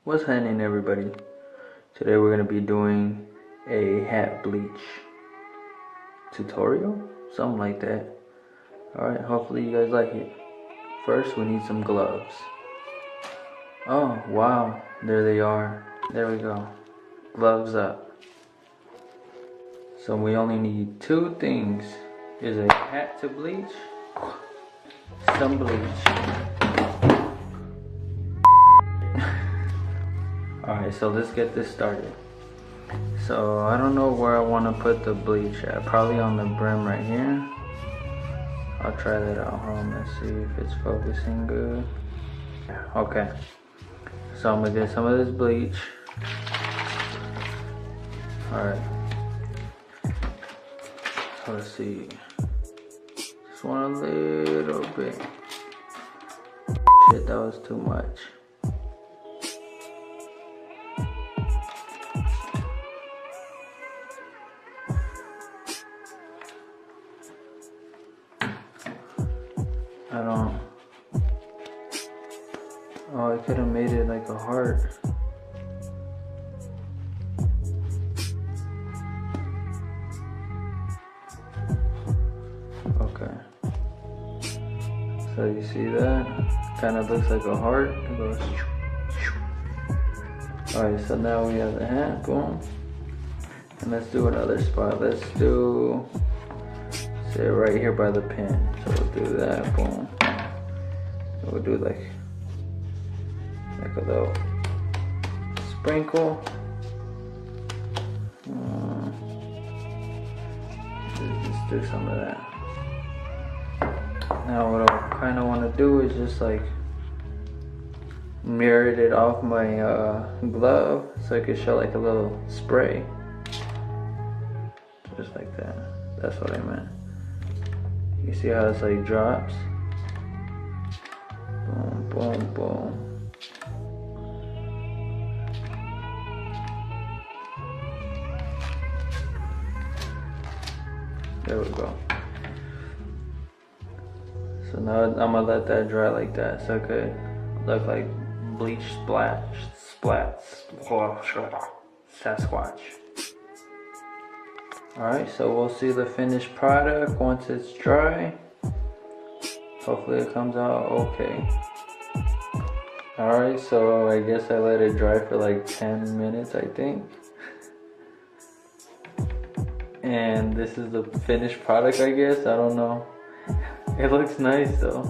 What's happening, everybody? Today we're gonna be doing a hat bleach tutorial, something like that. Alright, hopefully you guys like it. First we need some gloves. Oh wow, there they are. There we go. Gloves up. So we only need two things. Is a hat to bleach, some bleach. Alright, so let's get this started. So I don't know where I want to put the bleach at. Probably on the brim right here. I'll try that out. Hold on, let's see if it's focusing good. Okay. So I'm gonna get some of this bleach. Alright. So let's see. Just want a little bit. Shit, that was too much. I don't. Oh, I could have made it like a heart. Okay. So you see that? Kind of looks like a heart. It goes. Alright, so now we have the hat. Boom. And let's do another spot. Let's do. Say right here by the pin. So we'll do that. Boom. We'll do like a little sprinkle. Just do some of that. Now what I kind of want to do is just like mirror it off my glove so I can show like a little spray. Just like that. That's what I meant. You see how it's like drops? Boom, boom, boom. There we go. So now I'm gonna let that dry like that so it could look like bleach splats, Sasquatch. Alright, so we'll see the finished product once it's dry. Hopefully it comes out okay. Alright, so I guess I let it dry for like 10 minutes, I think. And this is the finished product, I guess. I don't know. It looks nice though.